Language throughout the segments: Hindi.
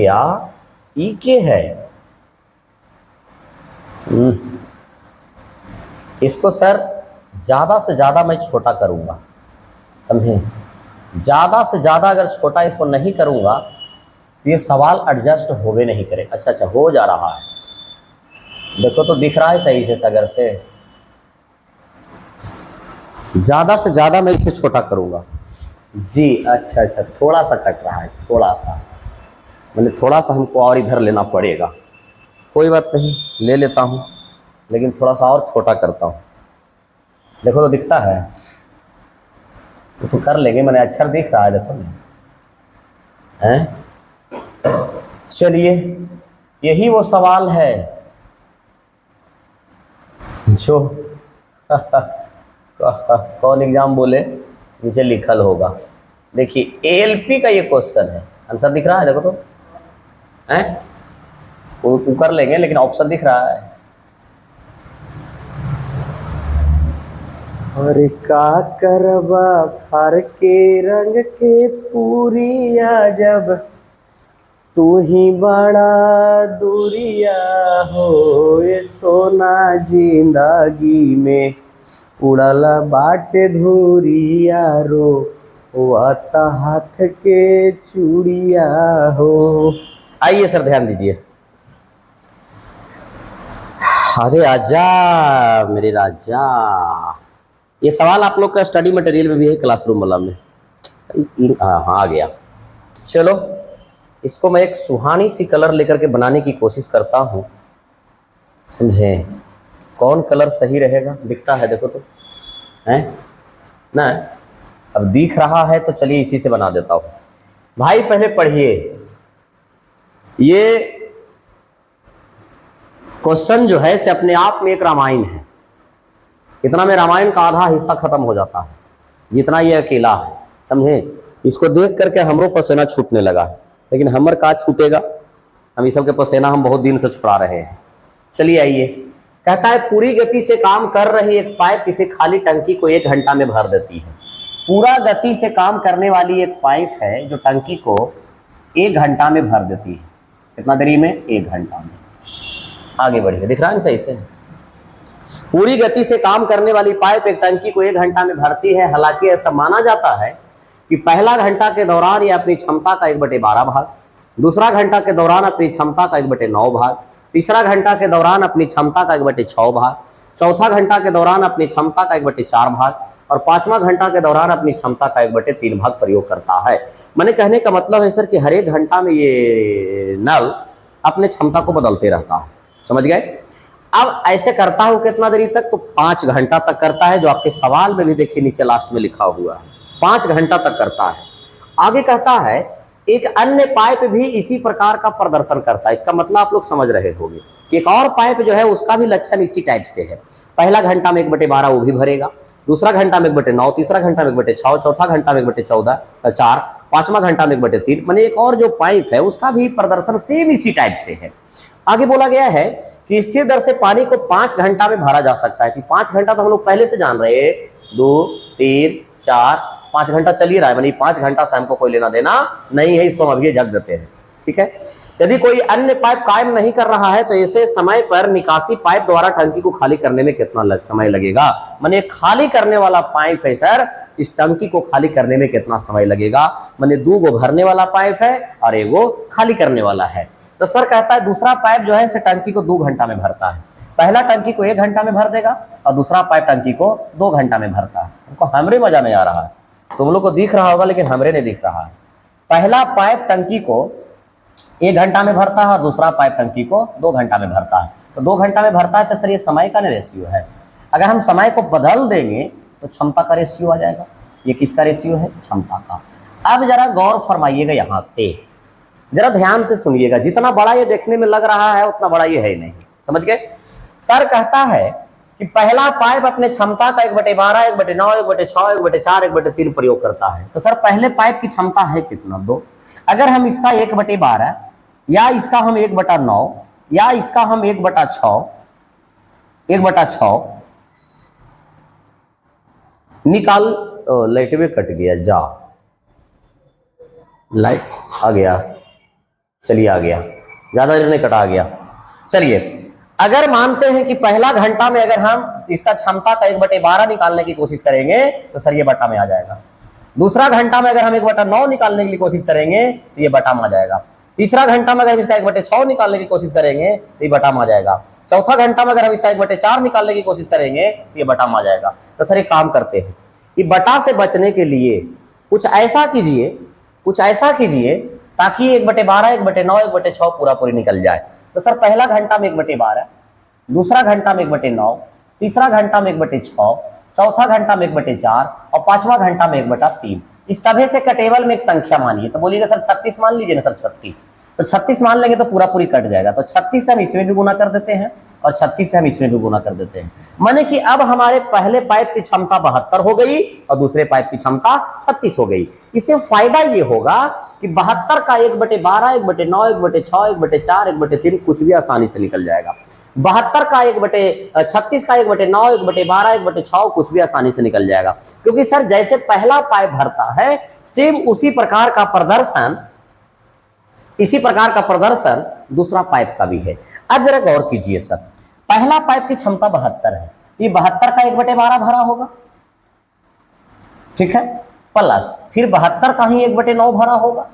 गया, ई के है। इसको सर ज़्यादा से ज़्यादा मैं छोटा करूँगा, समझे। ज़्यादा से ज़्यादा अगर छोटा इसको नहीं करूँगा तो ये सवाल एडजस्ट होवे नहीं करे। अच्छा हो जा रहा है, देखो तो दिख रहा है सही से सागर से। ज़्यादा से ज़्यादा मैं इसे छोटा करूँगा जी। अच्छा थोड़ा सा कट रहा है, थोड़ा सा, मतलब थोड़ा सा हमको और इधर लेना पड़ेगा। कोई बात नहीं, ले लेता हूँ, लेकिन थोड़ा सा और छोटा करता हूँ। देखो तो दिखता है, तो कर लेंगे, मैंने अक्षर दिख रहा है, देखो ना हैं। चलिए, यही वो सवाल है जो कौन एग्जाम बोले नीचे लिखल होगा। देखिए एएलपी का ये क्वेश्चन है, आंसर दिख रहा है, देखो तो हैं, वो कर लेंगे, लेकिन ऑप्शन दिख रहा है। और का करबा फर के रंग के पूरिया, जब तू ही बड़ा दूरिया हो, ये सोना जिंदगी में उड़ला बाटे धूरिया रो, वाता हाथ के चूड़िया हो। आइए सर ध्यान दीजिए। अरे आजा मेरे राजा, ये सवाल आप लोग का स्टडी मटेरियल में भी है, क्लासरूम वाला में। हाँ आ गया। चलो, इसको मैं एक सुहानी सी कलर लेकर के बनाने की कोशिश करता हूँ, समझे। कौन कलर सही रहेगा, दिखता है देखो तो हैं ना। अब दिख रहा है तो चलिए इसी से बना देता हूँ। भाई पहले पढ़िए, ये क्वेश्चन जो है से अपने आप में एक रामायण है। इतना में रामायण का आधा हिस्सा खत्म हो जाता है, जितना ये अकेला है, समझे। इसको देख करके हमरो पसीना छूटने लगा है, लेकिन हमर का छूटेगा, हम इस सब के पसीना हम बहुत दिन से छुड़ा रहे हैं। चलिए आइए, कहता है पूरी गति से काम कर रही एक पाइप किसी खाली टंकी को 1 घंटा में भर देती है। पूरा गति से काम करने वाली एक पाइप है जो टंकी को 1 घंटा में भर देती है। कितना देरी में? 1 घंटा में। आगे बढ़िए, दिख रहा है सही से। पूरी गति से काम करने वाली पाइप एक टंकी को 1 घंटा में भरती है। हालांकि ऐसा माना जाता है कि पहला घंटा के दौरान ये अपनी क्षमता का 1/12 भाग, दूसरा घंटा के दौरान अपनी क्षमता का 1/9 भाग, तीसरा घंटा के दौरान अपनी क्षमता का 1/6 भाग, चौथा घंटा के दौरान अपनी क्षमता का 1/4 भाग और पांचवा घंटा के दौरान अपनी क्षमता का 1/3 भाग प्रयोग करता है। मैंने कहने का मतलब है सर कि हर एक घंटा में ये नल अपने क्षमता को बदलते रहता है, समझ गए। अब ऐसे करता हूं कितना देरी तक, तो 5 घंटा तक करता है, जो आपके सवाल में भी देखिए नीचे लास्ट में लिखा हुआ है, 5 घंटा तक करता है। आगे कहता है एक अन्य पाइप भी इसी प्रकार का प्रदर्शन करता है। इसका मतलब आप लोग समझ रहे होंगे कि एक और पाइप जो है उसका भी लक्षण इसी टाइप से है। पहला घंटा में 1/12 वो भी भरेगा, दूसरा घंटा में 1/9, तीसरा घंटा में 1/6, चौथा घंटा में 1/4, पांचवा घंटा में 1/3। माने एक और जो पाइप है उसका भी प्रदर्शन सेम इसी टाइप से है। आगे बोला गया है कि स्थिर दर से पानी को 5 घंटा में भरा जा सकता है। कि 5 घंटा तो हम लोग पहले से जान रहे हैं, 2, 3, 4, 5 घंटा चल ही रहा है, मानी 5 घंटा से हमको कोई लेना देना नहीं है, इसको हम अभी जग देते हैं, ठीक है। यदि कोई अन्य पाइप कायम नहीं कर रहा है तो ऐसे समय पर निकासी पाइप द्वारा टंकी को खाली करने में कितना समय लगेगा। माने खाली करने वाला पाइप है सर, इस टंकी को खाली करने में कितना समय लगेगा। माने 2 गो भरने वाला पाइप है और 1 गो खाली करने वाला है। तो सर कहता है दूसरा पाइप जो है इसे टंकी को 2 घंटा में भरता है। पहला टंकी को 1 घंटा में भर देगा और दूसरा पाइप टंकी को 2 घंटा में भरता है। हमको हमरे मजा नहीं आ रहा है, तुम लोग को दिख रहा होगा लेकिन हमरे नहीं दिख रहा है। पहला पाइप टंकी को 1 घंटा में भरता है और दूसरा पाइप टंकी को 2 घंटा में भरता है। तो 2 घंटा में भरता है तो सर ये समय का रेशियो है। अगर हम समय को बदल देंगे तो क्षमता का रेशियो आ जाएगा। ये किसका रेशियो है? क्षमता का। अब जरा गौर फरमाइएगा, यहां से जरा ध्यान से सुनिएगा। जितना बड़ा ये देखने में लग रहा है उतना बड़ा ये है नहीं, समझ गए। सर कहता है कि पहला पाइप अपने क्षमता का 1/12, 1/9, 1/6, 1/4, 1/3 प्रयोग करता है। तो सर पहले पाइप की क्षमता है कितना? 2। अगर हम इसका 1/12 या इसका हम 1/9 या इसका हम 1/6 निकाल। लाइट में कट गया, जा लाइट आ गया। चलिए आ गया, ज्यादा देर नहीं कटा गया। चलिए, अगर मानते हैं कि पहला घंटा में अगर हम इसका क्षमता का 1/12 निकालने की कोशिश करेंगे तो सर ये बटा में आ जाएगा। दूसरा घंटा में अगर हम 1/9 निकालने के लिए कोशिश करेंगे तो ये बटा में आ जाएगा। तीसरा घंटा में अगर हम इसका 1/6 निकालने की कोशिश करेंगे तो ये बटा में आ जाएगा। चौथा घंटा में अगर हम इसका 1/4 निकालने की कोशिश करेंगे तो ये बटा में आ जाएगा। तो सर एक काम करते हैं कि बटा से बचने के लिए कुछ ऐसा कीजिए ताकि 1/12, 1/9, 1/6 पूरा पूरी निकल जाए। तो सर पहला घंटा में 1/12, दूसरा घंटा में 1/9, तीसरा घंटा में 1/6, चौथा घंटा में 1/4 और पांचवा घंटा में 1/3। इस सभी से कटेबल में एक संख्या मानिए। तो बोलिएगा सर 36 मान लीजिए ना सर, 36। तो 36 मान लेंगे तो पूरा पूरी कट जाएगा। तो 36 से हम इसमें भी गुना कर देते हैं और 36 से हम इसमें भी गुना कर देते हैं। माने कि अब हमारे पहले पाइप की क्षमता 72 हो गई और दूसरे पाइप की क्षमता 36 हो गई। इससे फायदा ये होगा कि 72 का 1/12, 1/9, 1/6, 1/4, 1/3 कुछ भी आसानी से निकल जाएगा। 72 का 36 का 1/9, 1/12, 1/6 कुछ भी आसानी से निकल जाएगा। क्योंकि सर जैसे पहला पाइप भरता है सेम इसी प्रकार का प्रदर्शन दूसरा पाइप का भी है। अब जरा गौर कीजिए सर, पहला पाइप की क्षमता 72 है, तो ये 72 का 1/12 भरा होगा, ठीक है, प्लस फिर 72 का ही 1/9 भरा होगा,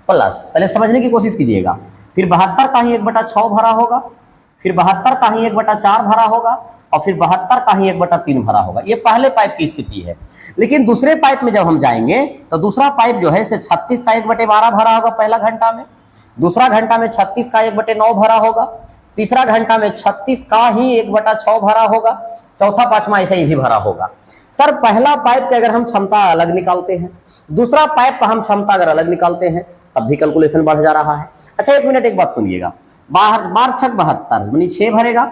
प्लस पहले समझने की कोशिश कीजिएगा, फिर 72 का ही 1/6 भरा होगा, फिर 72 का ही 1/4 भरा होगा और फिर 72 का ही 1/3 भरा होगा। ये पहले पाइप की स्थिति है। लेकिन दूसरे पाइप में जब हम जाएंगे तो दूसरा पाइप जो है 36 का 1/12 भरा होगा पहला घंटा में, दूसरा घंटा में 36 का 1/9 भरा होगा, तीसरा घंटा में 36 का ही 1/6 भरा होगा, चौथा पांचवा ऐसे ही भी भरा होगा। सर पहला पाइप की अगर हम क्षमता अलग निकालते हैं, दूसरा पाइप का हम क्षमता अगर अलग निकालते हैं तब भी कैलकुलेशन बढ़ जा रहा है। अच्छा एक मिनट, एक बात सुनिएगा, 12 छक 72 यानी 6 भरेगा,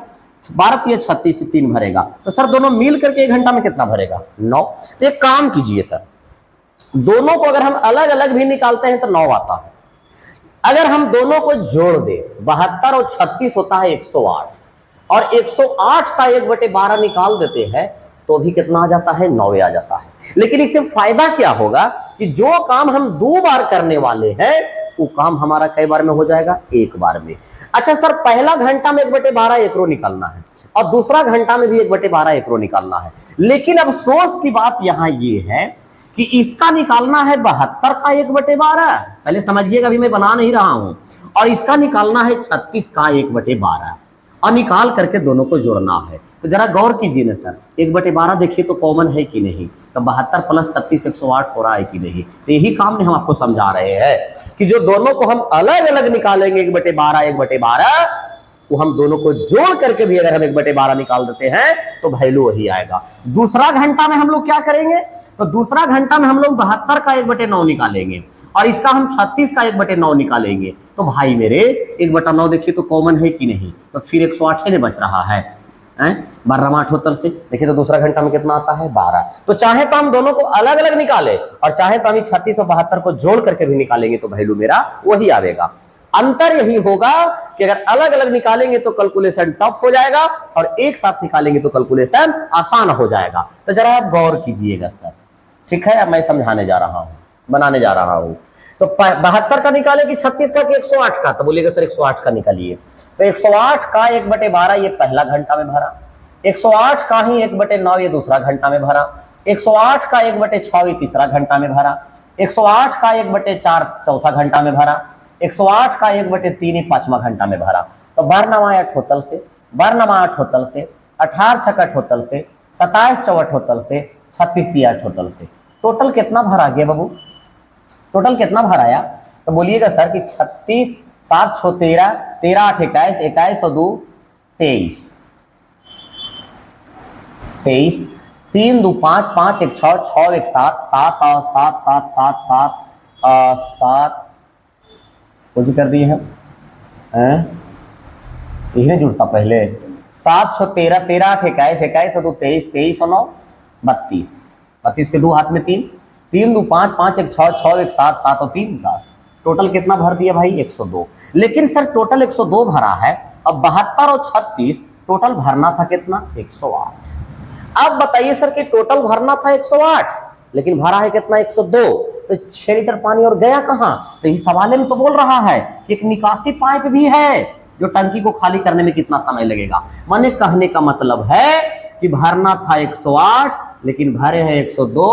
12 36 3 भरेगा, तो सर दोनों मिल करके 1 घंटा में कितना भरेगा? 9। तो एक काम कीजिए सर, दोनों को अगर हम अलग अलग भी निकालते हैं तो 9 आता है। अगर हम दोनों को जोड़ दे, 72 और 36 होता है 108 और 108 का 1/12 निकाल देते हैं तो भी कितना आ जाता है? 9 आ जाता है। लेकिन इससे फायदा क्या होगा कि जो काम हम 2 बार करने वाले हैं वो काम हमारा कई बार में हो जाएगा? 1 बार में। अच्छा सर पहला घंटा में 1/12 एकरो निकालना है और दूसरा घंटा में भी 1/12 एकरो निकालना है। लेकिन अफसोस की बात यहां ये है कि इसका निकालना है 72 का 1/12, पहले समझिएगा, अभी मैं बना नहीं रहा हूं, और इसका निकालना है 36 का 1/12 और निकाल करके दोनों को जोड़ना है। तो जरा गौर कीजिए ना सर, 1/12 देखिए तो कॉमन है कि नहीं, तो 72 प्लस 36 108 हो रहा है कि नहीं। तो यही काम में हम आपको समझा रहे हैं कि जो दोनों को हम अलग अलग निकालेंगे 1/12 1/12, वो हम दोनों को जोड़ करके भी अगर हम 1/12 निकाल देते हैं तो वैल्यू वही आएगा। दूसरा घंटा में हम लोग क्या करेंगे, तो दूसरा घंटा में हम लोग 72 का 1/9 निकालेंगे और इसका हम 36 का 1/9 निकालेंगे। तो भाई मेरे 1/9 देखिए तो कॉमन है कि नहीं, तो फिर 108 बच रहा है 12 से। देखिए तो दूसरा घंटा में कितना आता है? 12। तो चाहे तो हम दोनों को अलग अलग निकाले और चाहे तो हम 36 और 72 को जोड़ करके भी निकालेंगे तो वैल्यू मेरा वही आएगा। अंतर यही होगा कि अगर अलग अलग निकालेंगे तो कैलकुलेशन टफ हो जाएगा और एक साथ निकालेंगे तो कैलकुलेशन आसान हो जाएगा। तो जरा आप गौर कीजिएगा सर, ठीक है, अब मैं समझाने जा रहा हूं, बनाने जा रहा हूं। तो 72 का निकाले कि 36 का कि 108 का, तो बोलिएगा सर 108 का निकालिए। तो 108 का 1/12 ये पहला घंटा में भरा, 108 का ही 1/9 ये दूसरा घंटा में भरा, 108 का 1/6 ये तीसरा घंटा में भरा, 108 का 1/4 चौथा घंटा में भरा, 108 का 1/3 ये पांचवा घंटा में भरा। तो 12 9 टोटल से, 12 टोटल से, 18 6 टोटल से, 27 4 टोटल से, 36 3 टोटल से, टोटल कितना भरा गया बाबू? टोटल कितना भराया? तो बोलिएगा सर कि 36 7 6 13, 13 8 21, 21 और 2 23, 23, 3 2 5, 5 1 6, 6 1 7, 7 और 7 7 7 7 7 कुछ कर दिए हैं, यही नहीं जुड़ता पहले, 7 6 13, 13 8 21, 21 और 2 23, 23 और 9 32, 32 के 2 हाथ में 3, 3 2 5, 5 1 6, 6 1 7, 7 और 3 10, टोटल कितना भर दिया भाई? 102। लेकिन सर टोटल 102 भरा है, अब 72 और 36 टोटल भरना था कितना? 108। अब बताइए सर कि टोटल भरना था 108 लेकिन भरा है कितना? 102। तो 6 लीटर पानी और गया कहां? तो इस सवाल में तो बोल रहा है कि एक निकासी पाइप भी है जो टंकी को खाली करने में कितना समय लगेगा। माने कहने का मतलब है कि भरना था 108 लेकिन भरे हैं 102,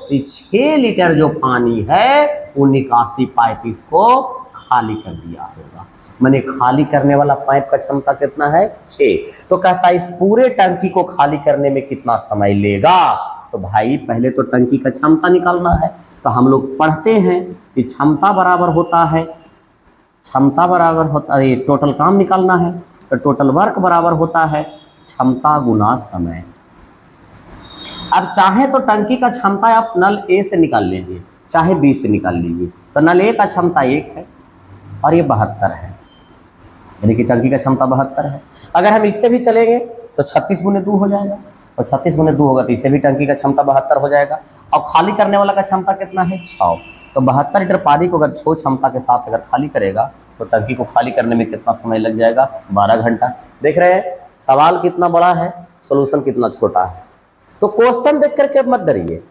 तो 6 लीटर जो पानी है वो निकासी पाइप इसको खाली कर दिया होगा। माने खाली करने वाला पाइप का क्षमता कितना है? 6। तो कहता है इस पूरे टंकी को खाली करने में कितना समय लेगा? तो भाई पहले तो टंकी का क्षमता निकालना है। तो हम लोग पढ़ते हैं कि क्षमता बराबर होता है, ये टोटल काम निकालना है तो टोटल वर्क बराबर होता है क्षमता गुना समय। अब चाहे तो टंकी का क्षमता आप नल ए से निकाल लीजिए, चाहे बी से निकाल लीजिए। तो नल ए का क्षमता 1 है और ये 72 है, यानी कि टंकी का क्षमता 72 है। अगर हम इससे भी चलेंगे तो 36 गुने 2 हो जाएगा, और 36 गुने 2 होगा तो इससे भी टंकी का क्षमता 72 हो जाएगा। और खाली करने वाला का क्षमता कितना है? 6। तो 72 लीटर पानी को अगर 6 क्षमता के साथ अगर खाली करेगा तो टंकी को खाली करने में कितना समय लग जाएगा? 12 घंटा। देख रहे हैं सवाल कितना बड़ा है, सोल्यूशन कितना छोटा है। तो क्वेश्चन देख करके मत डरिए,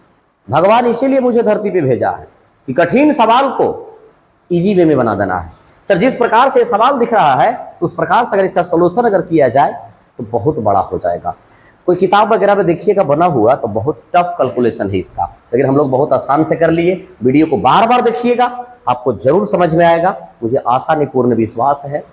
भगवान इसीलिए मुझे धरती पे भेजा है कि कठिन सवाल को इजी वे में बना देना है। सर जिस प्रकार से सवाल दिख रहा है उस प्रकार से अगर इसका सोल्यूशन अगर किया जाए तो बहुत बड़ा हो जाएगा। कोई किताब वगैरह में देखिएगा बना हुआ तो बहुत टफ कैलकुलेशन है इसका, लेकिन हम लोग बहुत आसान से कर लिए। वीडियो को बार बार देखिएगा, आपको जरूर समझ में आएगा। मुझे आशा नहीं पूर्ण विश्वास है